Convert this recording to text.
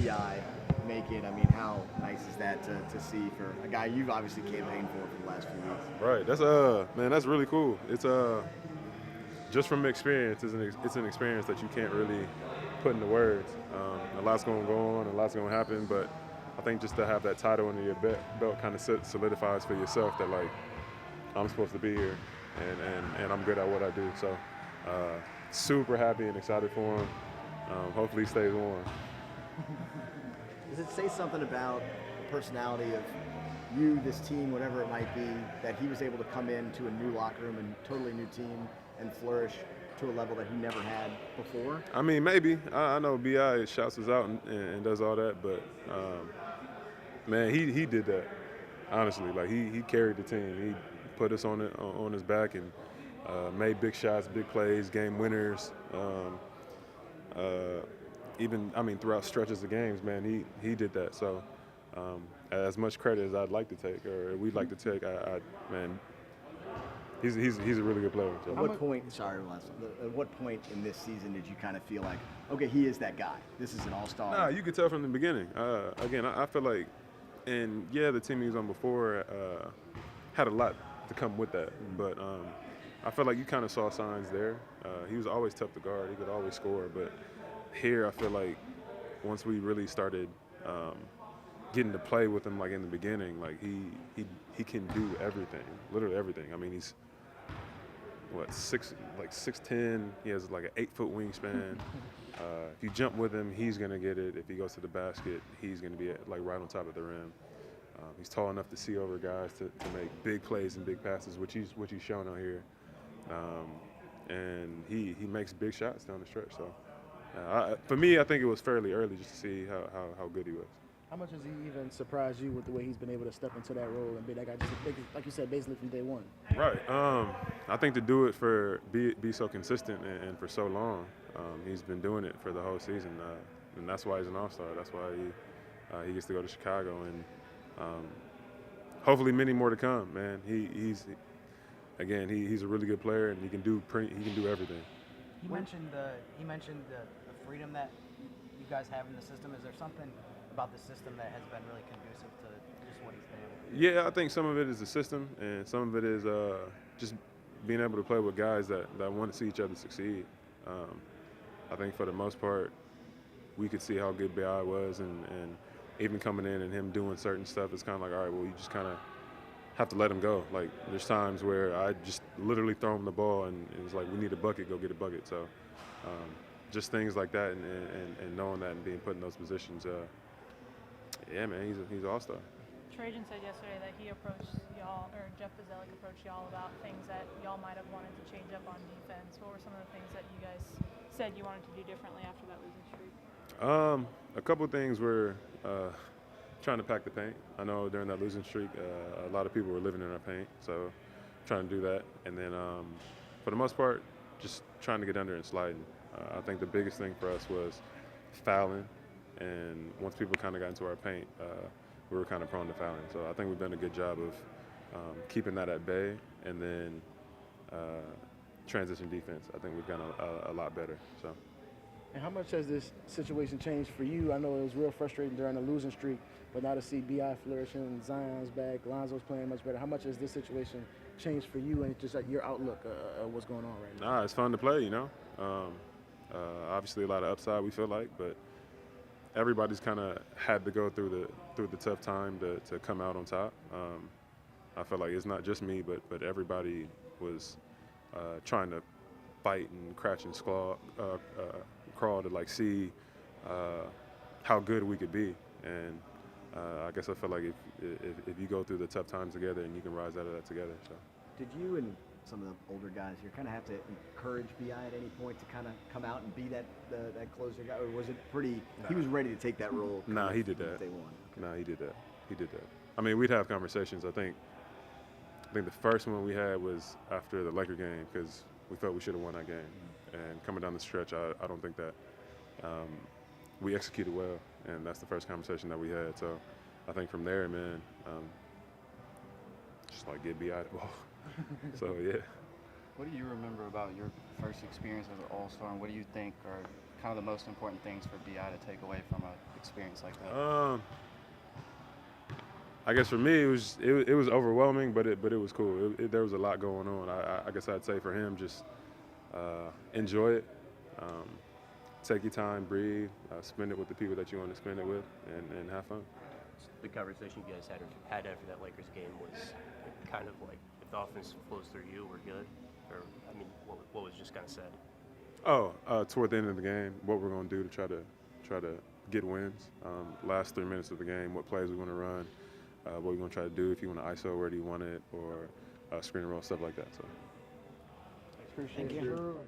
BI make it, I mean, how nice is that to see for a guy you've obviously campaigned for the last few weeks? Right. That's man, that's really cool. It's just from experience, it's an experience that you can't really put into words. A lot's going to go on, a lot's going to happen, but I think just to have that title under your belt kind of solidifies for yourself that like I'm supposed to be here, and I'm good at what I do. So super happy and excited for him. Hopefully he stays warm. Does it say something about the personality of you, this team, whatever it might be, that he was able to come into a new locker room and totally new team and flourish to a level that he never had before? I mean, maybe. I know Bi shouts us out and does all that, but man, he did that. Honestly, like he carried the team. He put us on his back and made big shots, big plays, game winners. Even I mean throughout stretches of games, man, he did that. So as much credit as I'd like to take, or we'd like to take, man, he's a really good player. So. At what point? Sorry, at what point in this season did you kind of feel like, okay, he is that guy? This is an all-star. Nah, you could tell from the beginning. Again, I feel like, and yeah, the team he was on before had a lot to come with that, but I feel like you kind of saw signs there. He was always tough to guard. He could always score, but here I feel like once we really started getting to play with him, like in the beginning, like he can do everything, literally everything. I mean, he's what 6'10". He has like an 8-foot wingspan. If you jump with him, he's gonna get it. If he goes to the basket, he's gonna be like right on top of the rim. He's tall enough to see over guys to make big plays and big passes, which he's shown out here. And he makes big shots down the stretch. So for me, I think it was fairly early just to see how good he was. How much has he even surprised you with the way he's been able to step into that role and be that guy, just like you said, basically from day one? Right. I think to do it be so consistent and for so long, he's been doing it for the whole season, and that's why he's an all-star. That's why he gets to go to Chicago, and hopefully many more to come. Man, he's a really good player, and he can do everything. He mentioned the freedom that you guys have in the system. Is there something about the system that has been really conducive to just what he's been able to do? Yeah, I think some of it is the system, and some of it is just being able to play with guys that want to see each other succeed. I think for the most part, we could see how good Bi was, and even coming in and him doing certain stuff, it's kind of like, all right, well, you just kind of have to let him go. Like, there's times where I just literally throw him the ball, and it's like, we need a bucket, go get a bucket. So just things like that, and knowing that and being put in those positions, yeah, man, he's an all-star. Trajan said yesterday that he approached y'all, or Jeff Bezelic approached y'all about things that y'all might have wanted to change up on defense. What were some of the things that you guys said you wanted to do differently after that losing streak? A couple of things were trying to pack the paint. I know during that losing streak, a lot of people were living in our paint, so trying to do that. And then for the most part, just trying to get under and sliding. I think the biggest thing for us was fouling, and once people kind of got into our paint, we were kind of prone to fouling. So I think we've done a good job of keeping that at bay, and then transition defense. I think we've done a lot better. So. And how much has this situation changed for you? I know it was real frustrating during the losing streak, but now to see Bi flourishing, Zion's back, Lonzo's playing much better. How much has this situation changed for you and just like your outlook of what's going on right now? Nah, it's fun to play, you know. Obviously, a lot of upside we feel like, but everybody's kind of had to go through the tough time to come out on top. I feel like it's not just me, but everybody was trying to fight and crouch and crawl to like see how good we could be, and I guess I feel like if you go through the tough times together and you can rise out of that together. So. Did you and some of the older guys here kind of have to encourage Bi at any point to kind of come out and be that closer guy, or was it pretty? Nah. He was ready to take that role. Nah, he did that. Day one. Okay. Nah, he did that. He did that. I mean, we'd have conversations. I think the first one we had was after the Laker game because we felt we should have won that game. And coming down the stretch, I don't think that we executed well, and that's the first conversation that we had. So I think from there, man, just like get Bi the ball. So yeah. What do you remember about your first experience as an All-Star, and what do you think are kind of the most important things for BI to take away from an experience like that? I guess for me it was overwhelming, but it was cool. There was a lot going on. I guess I'd say for him, just enjoy it, take your time, breathe, spend it with the people that you want to spend it with, and have fun. The conversation you guys had after that Lakers game was kind of like, if the offense flows through you, we're good, or I mean, what was just kind of said? Toward the end of the game, what we're going to do to try to get wins. Last 3 minutes of the game, what plays we're going to run, what we're going to try to do. If you want to ISO, where do you want it, or screen and roll, stuff like that. So. Appreciate you.